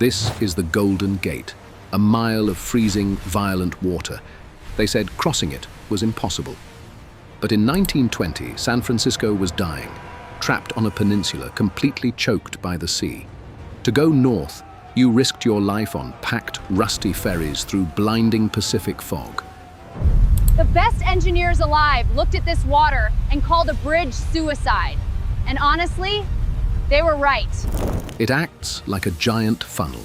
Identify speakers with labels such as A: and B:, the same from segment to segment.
A: This is the Golden Gate, a mile of freezing, violent water. They said crossing it was impossible. But in 1920, San Francisco was dying, trapped on a peninsula completely choked by the sea. To go north, you risked your life on packed, rusty ferries through blinding Pacific fog.
B: The best engineers alive looked at this water and called a bridge suicide. And honestly, they were right.
A: It acts like a giant funnel.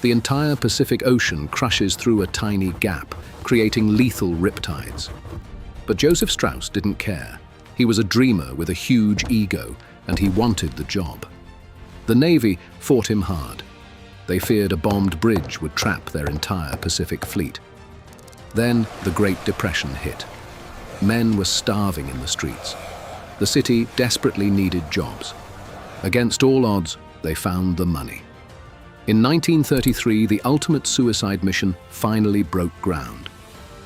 A: The entire Pacific Ocean crushes through a tiny gap, creating lethal riptides. But Joseph Strauss didn't care. He was a dreamer with a huge ego, and he wanted the job. The Navy fought him hard. They feared a bombed bridge would trap their entire Pacific fleet. Then the Great Depression hit. Men were starving in the streets. The city desperately needed jobs. Against all odds, they found the money. In 1933, the ultimate suicide mission finally broke ground.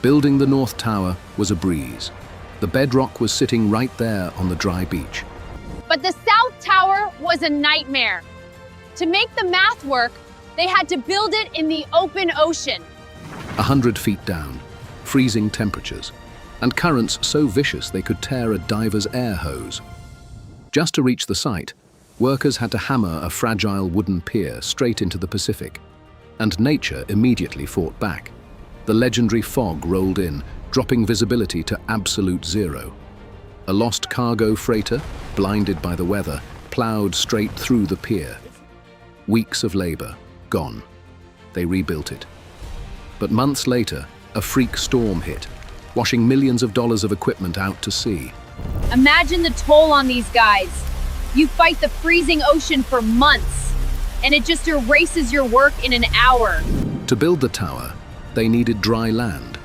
A: Building the North Tower was a breeze. The bedrock was sitting right there on the dry beach.
B: But the South Tower was a nightmare. To make the math work, they had to build it in the open ocean.
A: 100 feet down, freezing temperatures, and currents so vicious they could tear a diver's air hose. Just to reach the site, workers had to hammer a fragile wooden pier straight into the Pacific, and nature immediately fought back. The legendary fog rolled in, dropping visibility to absolute zero. A lost cargo freighter, blinded by the weather, plowed straight through the pier. Weeks of labor, gone. They rebuilt it. But months later, a freak storm hit, washing millions of dollars of equipment out to sea.
B: Imagine the toll on these guys. You fight the freezing ocean for months, and it just erases your work in an hour.
A: To build the tower, they needed dry land.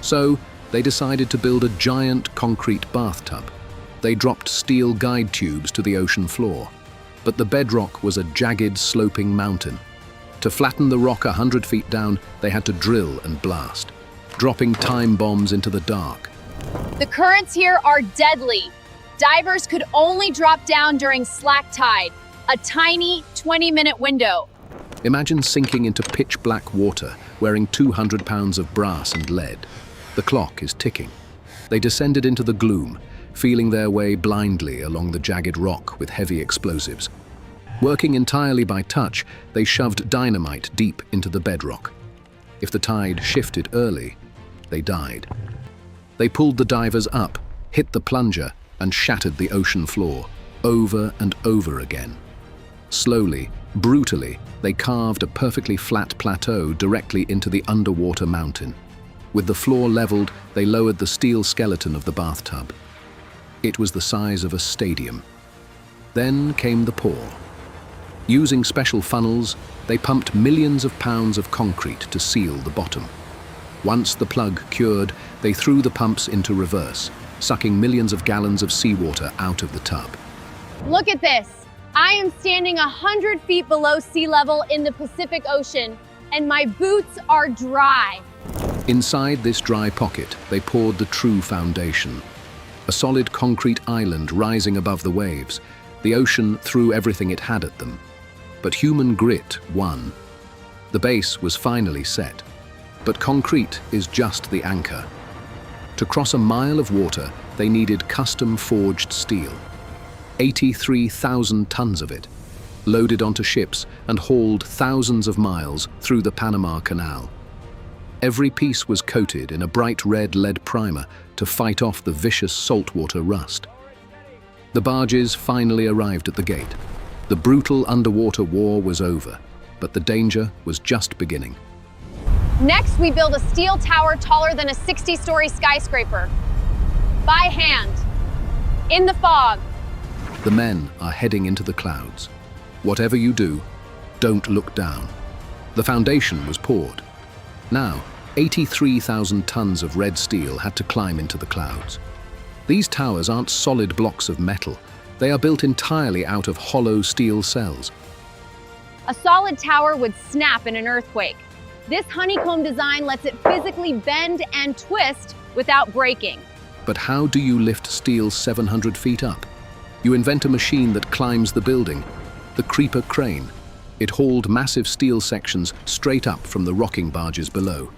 A: So they decided to build a giant concrete bathtub. They dropped steel guide tubes to the ocean floor, but the bedrock was a jagged, sloping mountain. To flatten the rock 100 feet down, they had to drill and blast, dropping time bombs into the dark.
B: The currents here are deadly. Divers could only drop down during slack tide, a tiny 20-minute window.
A: Imagine sinking into pitch-black water, wearing 200 pounds of brass and lead. The clock is ticking. They descended into the gloom, feeling their way blindly along the jagged rock with heavy explosives. Working entirely by touch, they shoved dynamite deep into the bedrock. If the tide shifted early, they died. They pulled the divers up, hit the plunger, and shattered the ocean floor, over and over again. Slowly, brutally, they carved a perfectly flat plateau directly into the underwater mountain. With the floor leveled, they lowered the steel skeleton of the bathtub. It was the size of a stadium. Then came the pour. Using special funnels, they pumped millions of pounds of concrete to seal the bottom. Once the plug cured, they threw the pumps into reverse, sucking millions of gallons of seawater out of the tub.
B: Look at this. I am standing 100 feet below sea level in the Pacific Ocean, and my boots are dry.
A: Inside this dry pocket, they poured the true foundation. A solid concrete island rising above the waves. The ocean threw everything it had at them. But human grit won. The base was finally set. But concrete is just the anchor. To cross a mile of water, they needed custom-forged steel. 83,000 tons of it, loaded onto ships and hauled thousands of miles through the Panama Canal. Every piece was coated in a bright red lead primer to fight off the vicious saltwater rust. The barges finally arrived at the gate. The brutal underwater war was over, but the danger was just beginning.
B: Next, we build a steel tower taller than a 60-story skyscraper. By hand, in the fog.
A: The men are heading into the clouds. Whatever you do, don't look down. The foundation was poured. Now, 83,000 tons of red steel had to climb into the clouds. These towers aren't solid blocks of metal. They are built entirely out of hollow steel cells.
B: A solid tower would snap in an earthquake. This honeycomb design lets it physically bend and twist without breaking.
A: But how do you lift steel 700 feet up? You invent a machine that climbs the building, the creeper crane. It hauled massive steel sections straight up from the rocking barges below.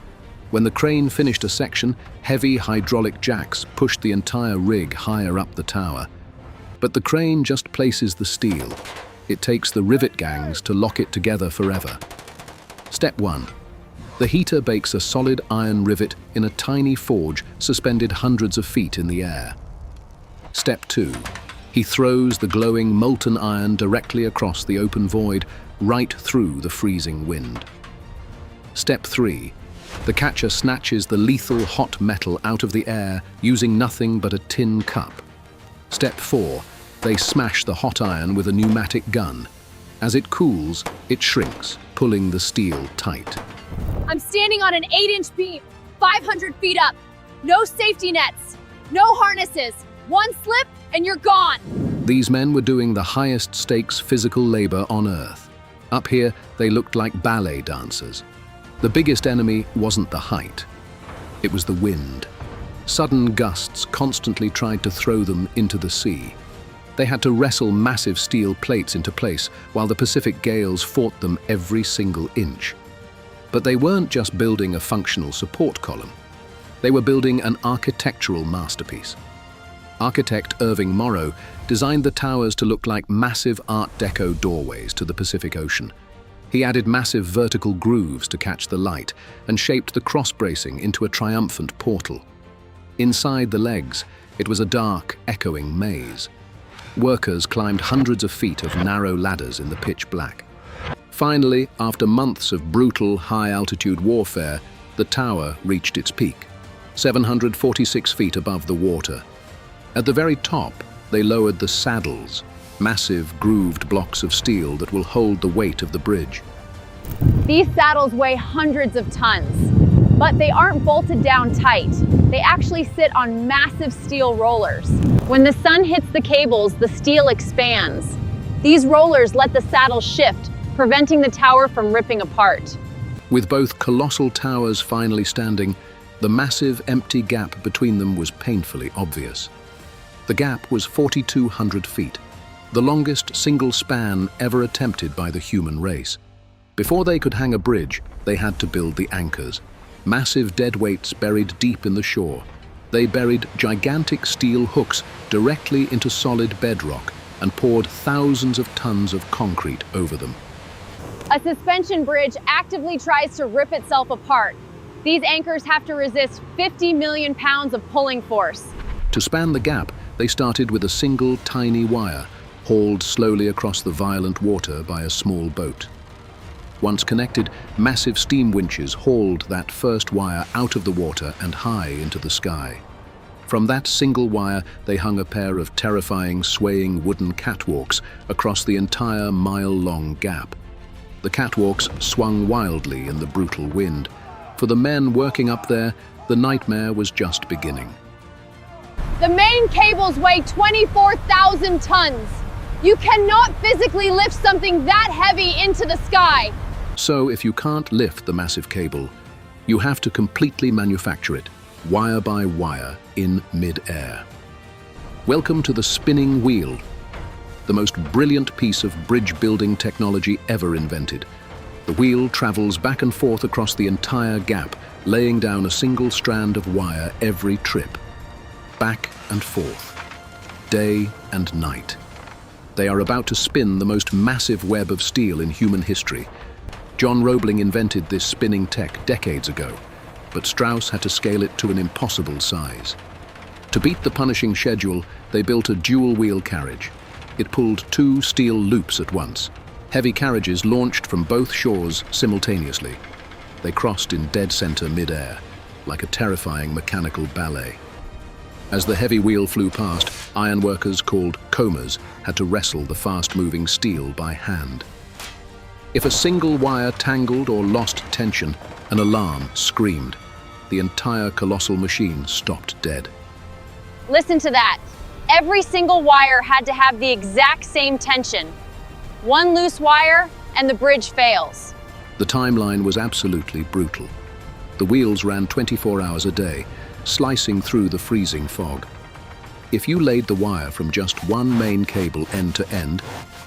A: When the crane finished a section, heavy hydraulic jacks pushed the entire rig higher up the tower. But the crane just places the steel. It takes the rivet gangs to lock it together forever. Step 1. The heater bakes a solid iron rivet in a tiny forge suspended hundreds of feet in the air. Step 2. He throws the glowing molten iron directly across the open void, right through the freezing wind. Step 3. The catcher snatches the lethal hot metal out of the air using nothing but a tin cup. Step 4. They smash the hot iron with a pneumatic gun. As it cools, it shrinks, pulling the steel tight.
B: I'm standing on an 8-inch beam, 500 feet up. No safety nets, no harnesses. One slip and you're gone.
A: These men were doing the highest stakes physical labor on Earth. Up here, they looked like ballet dancers. The biggest enemy wasn't the height. It was the wind. Sudden gusts constantly tried to throw them into the sea. They had to wrestle massive steel plates into place while the Pacific gales fought them every single inch. But they weren't just building a functional support column. They were building an architectural masterpiece. Architect Irving Morrow designed the towers to look like massive Art Deco doorways to the Pacific Ocean. He added massive vertical grooves to catch the light and shaped the cross-bracing into a triumphant portal. Inside the legs, it was a dark, echoing maze. Workers climbed hundreds of feet of narrow ladders in the pitch black. Finally, after months of brutal, high-altitude warfare, the tower reached its peak, 746 feet above the water. At the very top, they lowered the saddles, massive grooved blocks of steel that will hold the weight of the bridge.
B: These saddles weigh hundreds of tons, but they aren't bolted down tight. They actually sit on massive steel rollers. When the sun hits the cables, the steel expands. These rollers let the saddle shift, preventing the tower from ripping apart.
A: With both colossal towers finally standing, the massive empty gap between them was painfully obvious. The gap was 4,200 feet, the longest single span ever attempted by the human race. Before they could hang a bridge, they had to build the anchors, massive dead weights buried deep in the shore. They buried gigantic steel hooks directly into solid bedrock and poured thousands of tons of concrete over them.
B: A suspension bridge actively tries to rip itself apart. These anchors have to resist 50 million pounds of pulling force.
A: To span the gap, they started with a single tiny wire, hauled slowly across the violent water by a small boat. Once connected, massive steam winches hauled that first wire out of the water and high into the sky. From that single wire, they hung a pair of terrifying, swaying wooden catwalks across the entire mile-long gap. The catwalks swung wildly in the brutal wind. For the men working up there, the nightmare was just beginning.
B: The main cables weigh 24,000 tons. You cannot physically lift something that heavy into the sky.
A: So if you can't lift the massive cable, you have to completely manufacture it, wire by wire, in mid-air. Welcome to the spinning wheel, the most brilliant piece of bridge-building technology ever invented. The wheel travels back and forth across the entire gap, laying down a single strand of wire every trip. Back and forth, day and night. They are about to spin the most massive web of steel in human history. John Roebling invented this spinning tech decades ago, but Strauss had to scale it to an impossible size. To beat the punishing schedule, they built a dual-wheel carriage. It pulled 2 steel loops at once. Heavy carriages launched from both shores simultaneously. They crossed in dead center mid-air, like a terrifying mechanical ballet. As the heavy wheel flew past, ironworkers called combers had to wrestle the fast-moving steel by hand. If a single wire tangled or lost tension, an alarm screamed. The entire colossal machine stopped dead.
B: Listen to that. Every single wire had to have the exact same tension. One loose wire and the bridge fails.
A: The timeline was absolutely brutal. The wheels ran 24 hours a day, slicing through the freezing fog. If you laid the wire from just one main cable end to end,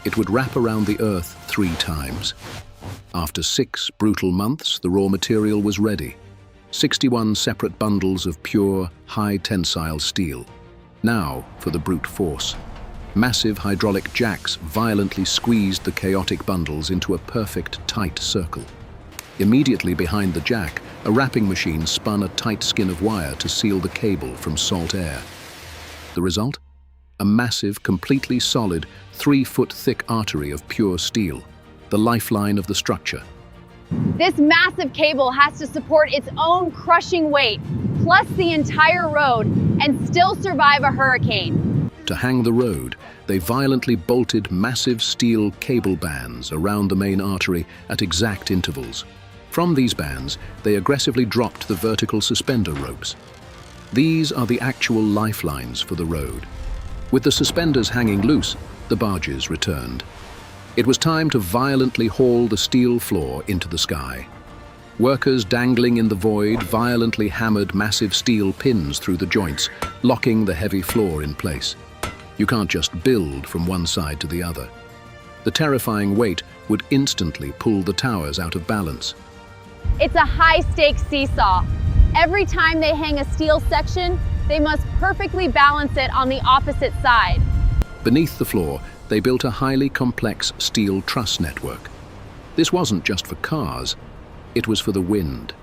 A: It would wrap around the Earth 3 times. After 6 brutal months, the raw material was ready. 61 separate bundles of pure, high-tensile steel. Now for the brute force. Massive hydraulic jacks violently squeezed the chaotic bundles into a perfect, tight circle. Immediately behind the jack, a wrapping machine spun a tight skin of wire to seal the cable from salt air. The result? A massive, completely solid, 3-foot-thick artery of pure steel, the lifeline of the structure.
B: This massive cable has to support its own crushing weight, plus the entire road, and still survive a hurricane.
A: To hang the road, they violently bolted massive steel cable bands around the main artery at exact intervals. From these bands, they aggressively dropped the vertical suspender ropes. These are the actual lifelines for the road. With the suspenders hanging loose, the barges returned. It was time to violently haul the steel floor into the sky. Workers dangling in the void violently hammered massive steel pins through the joints, locking the heavy floor in place. You can't just build from one side to the other. The terrifying weight would instantly pull the towers out of balance.
B: It's a high-stakes seesaw. Every time they hang a steel section, they must perfectly balance it on the opposite side.
A: Beneath the floor, they built a highly complex steel truss network. This wasn't just for cars, it was for the wind.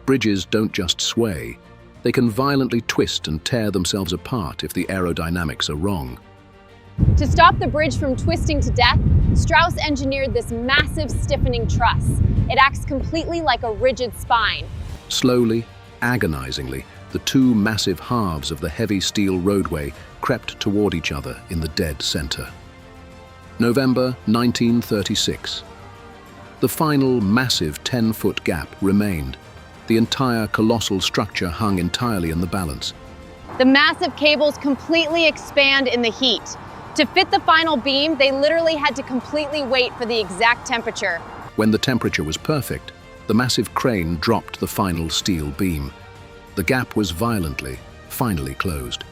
A: Bridges don't just sway, they can violently twist and tear themselves apart if the aerodynamics are wrong.
B: To stop the bridge from twisting to death, Strauss engineered this massive stiffening truss. It acts completely like a rigid spine.
A: Slowly, agonizingly, the 2 massive halves of the heavy steel roadway crept toward each other in the dead center. November 1936. The final massive 10-foot gap remained. The entire colossal structure hung entirely in the balance.
B: The massive cables completely expand in the heat. To fit the final beam, they literally had to completely wait for the exact temperature.
A: When the temperature was perfect, the massive crane dropped the final steel beam. The gap was finally closed.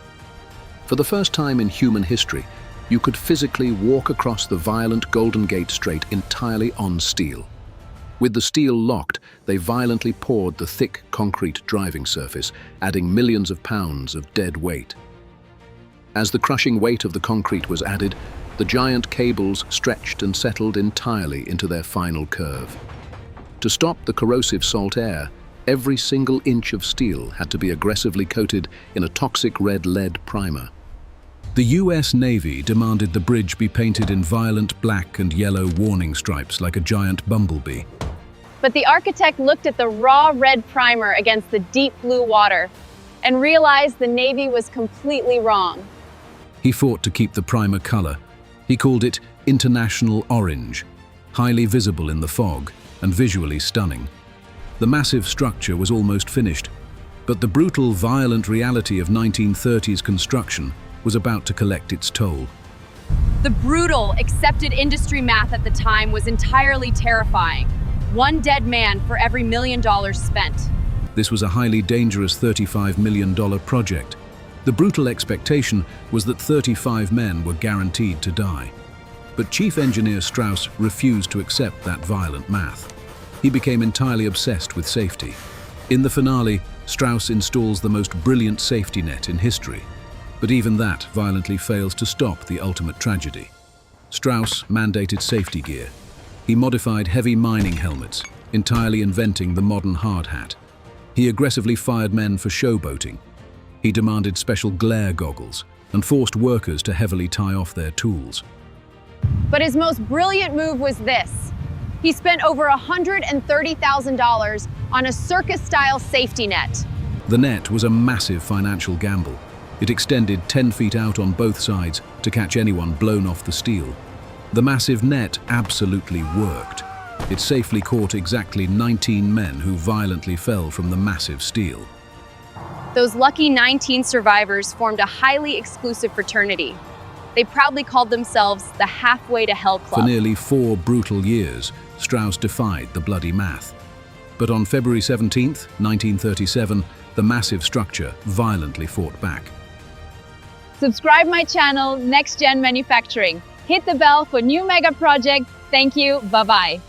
A: For the first time in human history, you could physically walk across the violent Golden Gate Strait entirely on steel. With the steel locked, they violently poured the thick concrete driving surface, adding millions of pounds of dead weight. As the crushing weight of the concrete was added, the giant cables stretched and settled entirely into their final curve. To stop the corrosive salt air, every single inch of steel had to be aggressively coated in a toxic red lead primer. The US Navy demanded the bridge be painted in violent black and yellow warning stripes like a giant bumblebee.
B: But the architect looked at the raw red primer against the deep blue water and realized the Navy was completely wrong.
A: He fought to keep the primer color. He called it International Orange, highly visible in the fog and visually stunning. The massive structure was almost finished, but the brutal, violent reality of 1930s construction was about to collect its toll.
B: The brutal, accepted industry math at the time was entirely terrifying. 1 dead man for every $1 million spent.
A: This was a highly dangerous $35 million project. The brutal expectation was that 35 men were guaranteed to die. But Chief Engineer Strauss refused to accept that violent math. He became entirely obsessed with safety. In the finale, Strauss installs the most brilliant safety net in history. But even that violently fails to stop the ultimate tragedy. Strauss mandated safety gear. He modified heavy mining helmets, entirely inventing the modern hard hat. He aggressively fired men for showboating. He demanded special glare goggles and forced workers to heavily tie off their tools.
B: But his most brilliant move was this. He spent over $130,000 on a circus-style safety net.
A: The net was a massive financial gamble. It extended 10 feet out on both sides to catch anyone blown off the steel. The massive net absolutely worked. It safely caught exactly 19 men who violently fell from the massive steel.
B: Those lucky 19 survivors formed a highly exclusive fraternity. They proudly called themselves the Halfway to Hell Club.
A: For nearly 4 brutal years, Strauss defied the bloody math. But on February 17, 1937, the massive structure violently fought back.
B: Subscribe my channel, NEXTGEN Manufacturing. Hit the bell for new mega projects. Thank you. Bye-bye.